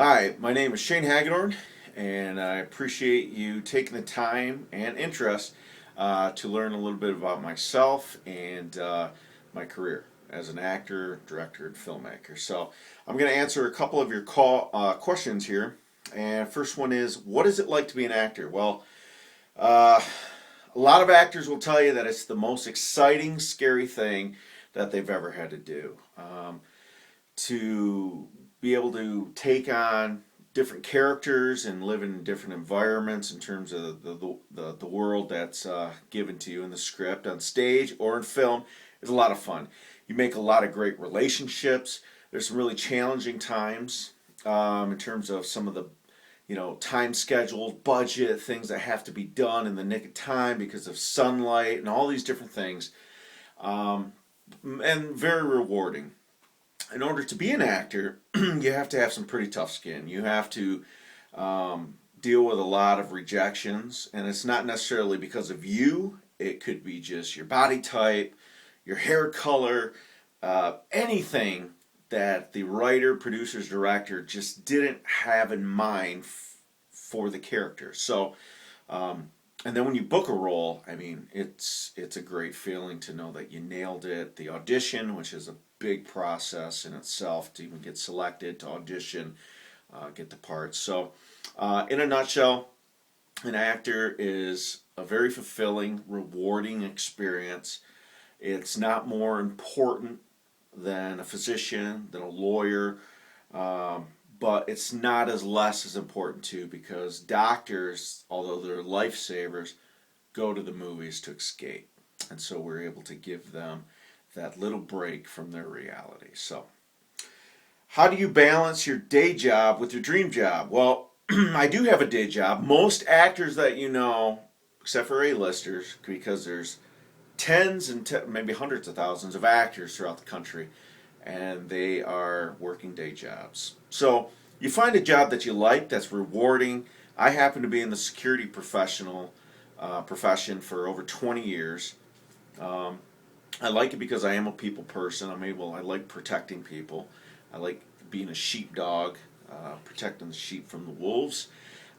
Hi, my name is Shane Hagedorn, and I appreciate you taking the time and interest to learn a little bit about myself and my career as an actor, director, and filmmaker. So I'm going to answer a couple of your questions here. And first one is, what is it like to be an actor? Well, uh, a lot of actors will tell you that it's the most exciting, scary thing that they've ever had to do. To be able to take on different characters and live in different environments in terms of the world that's given to you in the script on stage or in film is a lot of fun. You make a lot of great relationships. There's some really challenging times in terms of some of the time schedule, budget, things that have to be done in the nick of time because of sunlight and all these different things, um, and very rewarding. In order to be an actor, you have to have some pretty tough skin. You have to deal with a lot of rejections, and it's not necessarily because of you. It could be just your body type, your hair color, anything that the writer, producers, director just didn't have in mind for the character. So, and then when you book a role, I mean, it's a great feeling to know that you nailed it. The audition, which is a big process in itself to even get selected to audition, get the part. So, in a nutshell, an actor is a very fulfilling, rewarding experience. It's not more important than a physician, than a lawyer, um, but it's not as less as important too because doctors, although they're lifesavers, go to the movies to escape. And so we're able to give them that little break from their reality. So, how do you balance your day job with your dream job? Well, I do have a day job. Most actors that you know, except for A-listers, because there's tens and maybe hundreds of thousands of actors throughout the country, and they are working day jobs. So you find a job that you like, that's rewarding. I happen to be in the security profession for over 20 years. Um, I like it because I am a people person. I like protecting people. I like being a sheepdog, protecting the sheep from the wolves.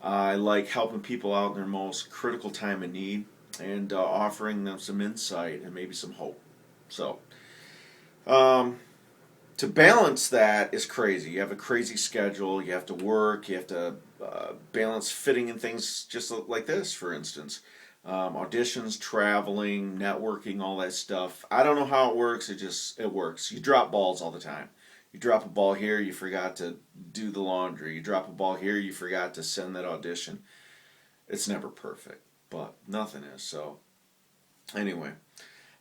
I like helping people out in their most critical time of need and offering them some insight and maybe some hope. So, um, to balance that is crazy. You have a crazy schedule. You have to work. You have to balance fitting in things just like this, for instance. Auditions, traveling, networking, all that stuff. I don't know how it works. It works. You drop balls all the time. You drop a ball here, you forgot to do the laundry. You drop a ball here, you forgot to send that audition. It's never perfect, but nothing is. So anyway,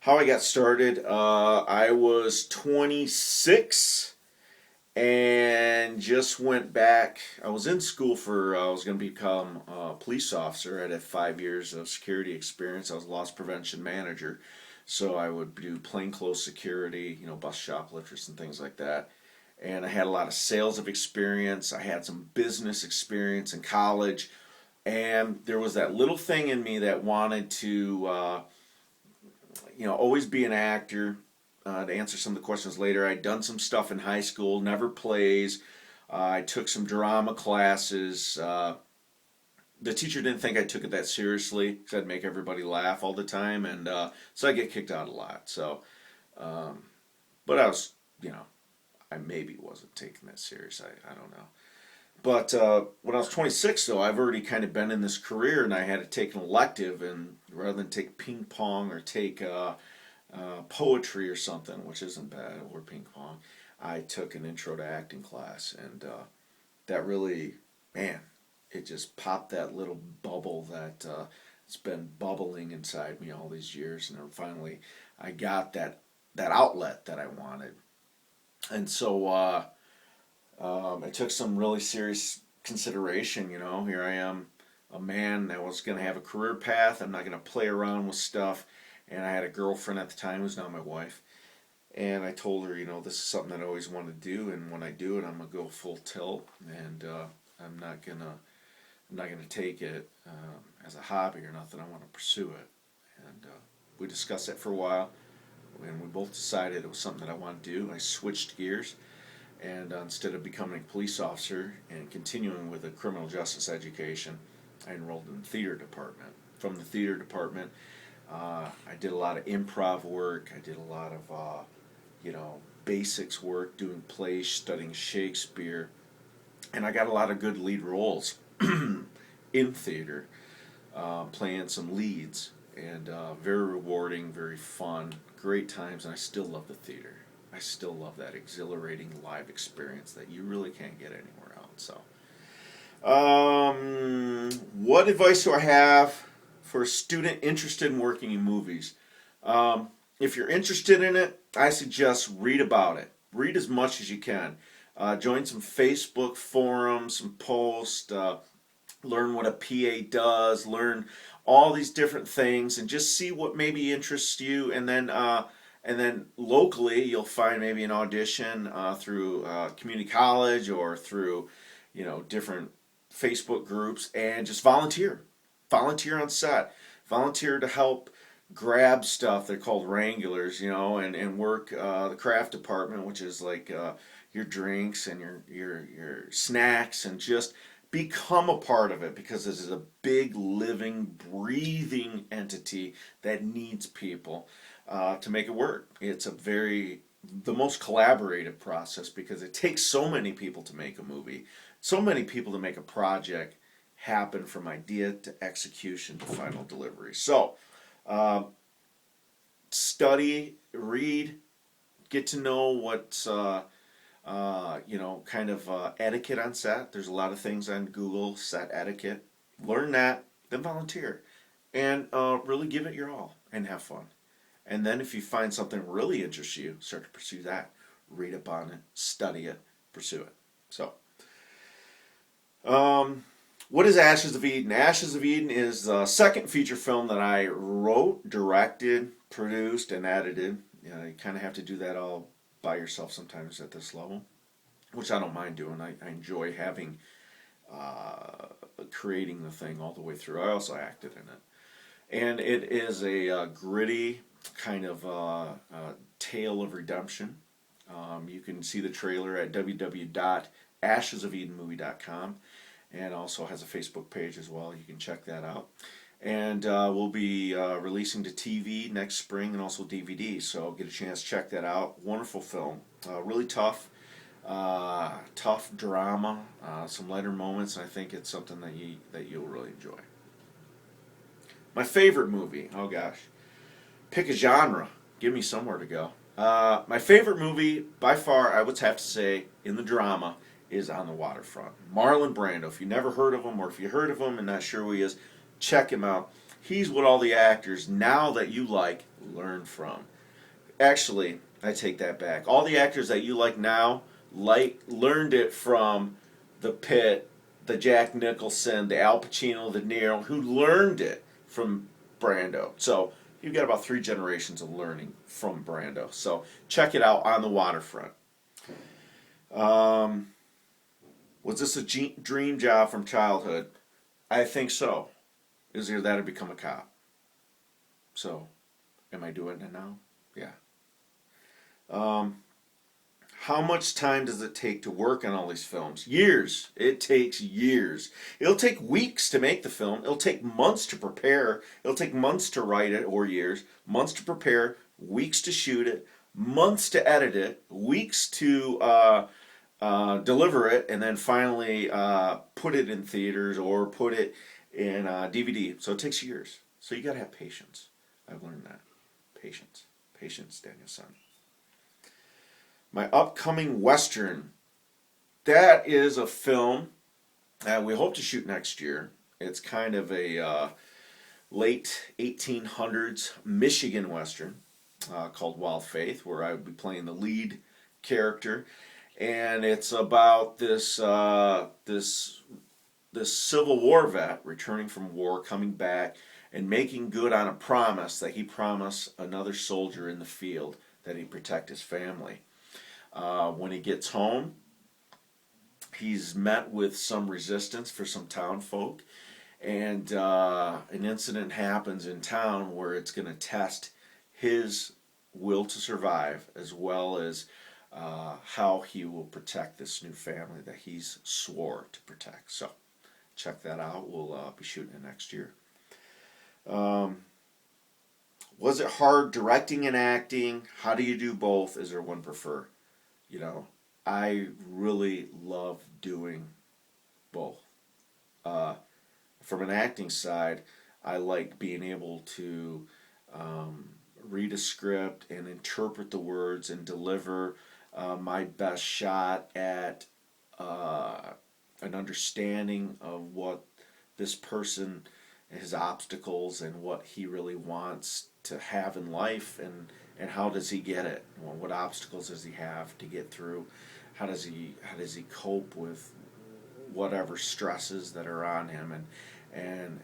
how I got started, I was 26 and just went back. I was in school I was going to become a police officer. I had 5 years of security experience. I was a loss prevention manager. So I would do plainclothes security, bus shoplifters and things like that. And I had a lot of sales of experience. I had some business experience in college. And there was that little thing in me that wanted to, always be an actor. To answer some of the questions later, I'd done some stuff in high school, never plays. I took some drama classes. The teacher didn't think I took it that seriously because I'd make everybody laugh all the time, and so I get kicked out a lot. So, um, but I was, I maybe wasn't taking that serious. I don't know. But when I was 26, though, I've already kind of been in this career, and I had to take an elective, and rather than take ping pong or take poetry or something, which isn't bad, or ping pong, I took an intro to acting class, and that really, man, it just popped that little bubble that it's been bubbling inside me all these years, and then finally, I got that outlet that I wanted, and so it took some really serious consideration. Here I am, a man that was going to have a career path. I'm not going to play around with stuff. And I had a girlfriend at the time who's now my wife. And I told her, this is something that I always wanted to do. And when I do it, I'm gonna go full tilt. And I'm not gonna take it as a hobby or nothing. I want to pursue it. And we discussed that for a while. And we both decided it was something that I wanted to do. I switched gears And instead of becoming a police officer and continuing with a criminal justice education, I enrolled in the theater department. From the theater department, I did a lot of improv work. I did a lot of, basics work, doing plays, studying Shakespeare, and I got a lot of good lead roles in theater, playing some leads, and very rewarding, very fun, great times, and I still love the theater. I still love that exhilarating live experience that you really can't get anywhere else. So, what advice do I have for a student interested in working in movies? If you're interested in it, I suggest read about it. Read as much as you can. Join some Facebook forums, some posts. Learn what a PA does. Learn all these different things, and just see what maybe interests you. And then locally, you'll find maybe an audition through community college or through, different Facebook groups, and just volunteer. Volunteer on set. Volunteer to help grab stuff. They're called wranglers, and work the craft department, which is like your drinks and your snacks, and just become a part of it, because this is a big, living, breathing entity that needs people to make it work. It's the most collaborative process, because it takes so many people to make a movie, so many people to make a project happen from idea to execution to final delivery. So, study, read, get to know what's etiquette on set. There's a lot of things on Google, set etiquette. Learn that, then volunteer, and really give it your all and have fun. And then if you find something really interests you, start to pursue that. Read up on it, study it, pursue it. So, what is Ashes of Eden? Ashes of Eden is the second feature film that I wrote, directed, produced, and edited. You kind of have to do that all by yourself sometimes at this level, which I don't mind doing. I enjoy having creating the thing all the way through. I also acted in it, and it is a gritty kind of tale of redemption. You can see the trailer at www.ashesofedenmovie.com, and also has a Facebook page as well. You can check that out. And we'll be releasing to TV next spring, and also DVD. So get a chance to check that out. Wonderful film, really tough drama, some lighter moments. And I think it's something that you'll really enjoy. My favorite movie. Oh gosh, pick a genre. Give me somewhere to go. My favorite movie by far, I would have to say, in the drama, is On the Waterfront. Marlon Brando. If you never heard of him, or if you heard of him and not sure who he is, check him out. He's what all the actors now that you like learn from. Actually, I take that back. All the actors that you like now learned it from the Pitt, the Jack Nicholson, the Al Pacino, the De Niro, who learned it from Brando. So you've got about 3 generations of learning from Brando. So check it out, On the Waterfront. Was this a dream job from childhood? I think so. It was either that or become a cop. So, am I doing it now? Yeah. How much time does it take to work on all these films? Years. It takes years. It'll take weeks to make the film. It'll take months to prepare. It'll take months to write it, or years. Months to prepare, weeks to shoot it, months to edit it, weeks to deliver it, and then finally put it in theaters or put it in DVD. So it takes years. So you got to have patience. I've learned that. Patience. Patience, Danielson. My upcoming Western. That is a film that we hope to shoot next year. It's kind of a late 1800s Michigan Western called Wild Faith, where I would be playing the lead character. And it's about this Civil War vet returning from war, coming back, and making good on a promise that he promised another soldier in the field that he'd protect his family. When he gets home, he's met with some resistance for some town folk, and an incident happens in town where it's going to test his will to survive, as well as how he will protect this new family that he's swore to protect. So check that out. We'll be shooting it next year. Was it hard directing and acting? How do you do both? Is there one prefer? You know, I really love doing both. Uh, from an acting side, I like being able to read a script and interpret the words and deliver my best shot at an understanding of what this person, his obstacles, and what he really wants to have in life, and how does he get it? Well, what obstacles does he have to get through? How does he cope with whatever stresses that are on him? And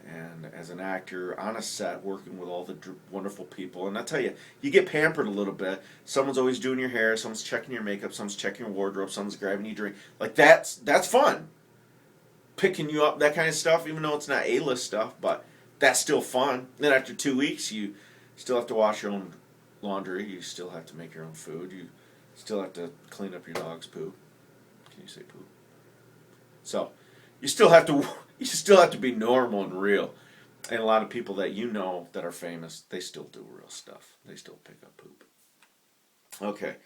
as an actor on a set, working with all the wonderful people, and I tell you, you get pampered a little bit. Someone's always doing your hair, someone's checking your makeup, someone's checking your wardrobe, someone's grabbing you a drink. Like that's fun. Picking you up, that kind of stuff, even though it's not A-list stuff, but that's still fun. Then after 2 weeks, you still have to wash your own laundry. You still have to make your own food. You still have to clean up your dog's poo. Can you say poo? So you still have to be normal and real. And a lot of people that you know that are famous, they still do real stuff. They still pick up poop. Okay.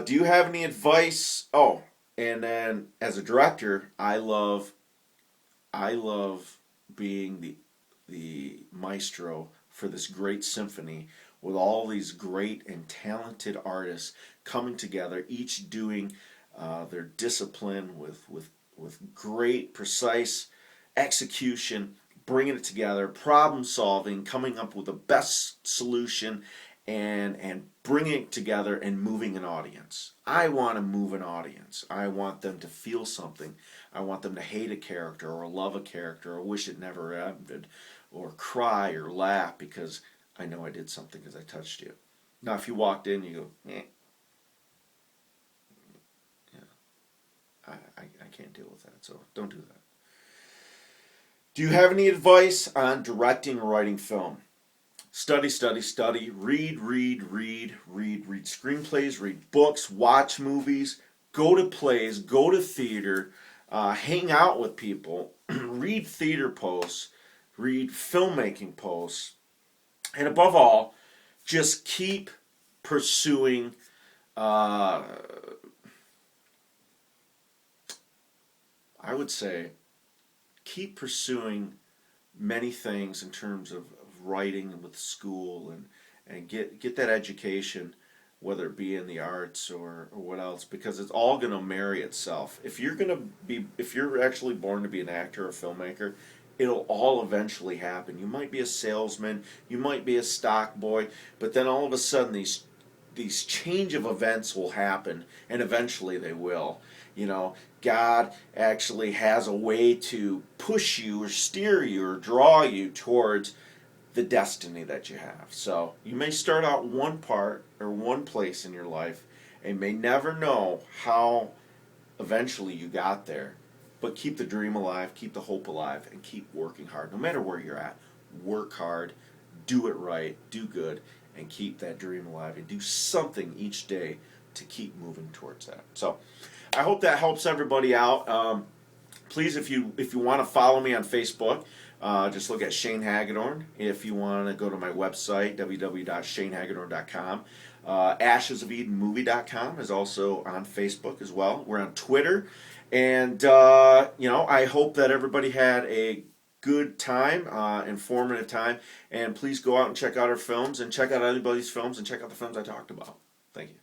Do you have any advice? Oh, and then as a director, I love being the maestro for this great symphony with all these great and talented artists coming together, each doing their discipline with great, precise execution, bringing it together, problem solving, coming up with the best solution, and bringing it together and moving an audience. I want to move an audience. I want them to feel something. I want them to hate a character or love a character or wish it never ended or cry or laugh because I know I did something because I touched you. Now, if you walked in, you go, eh. Yeah, I can't deal with that, so don't do that. Do you have any advice on directing or writing film? Study, study, study. Read screenplays, read books, watch movies, go to plays, go to theater, hang out with people, read theater posts, read filmmaking posts, and above all, just keep pursuing I would say keep pursuing many things in terms of writing and with school and get that education, whether it be in the arts or what else, because it's all going to marry itself. If you're actually born to be an actor or a filmmaker, it'll all eventually happen. You might be a salesman, you might be a stock boy, but then all of a sudden these change of events will happen, and eventually they will. You know, God actually has a way to push you or steer you or draw you towards the destiny that you have. So you may start out one part or one place in your life and may never know how eventually you got there. But keep the dream alive, keep the hope alive, and keep working hard. No matter where you're at, work hard, do it right, do good, and keep that dream alive and do something each day to keep moving towards that. So I hope that helps everybody out. Please, if you want to follow me on Facebook, just look at Shane Hagedorn. If you want to go to my website, www.shanehagedorn.com. AshesOfEdenMovie.com is also on Facebook as well. We're on Twitter. And, I hope that everybody had a good time, informative time. And please go out and check out our films and check out everybody's films and check out the films I talked about. Thank you.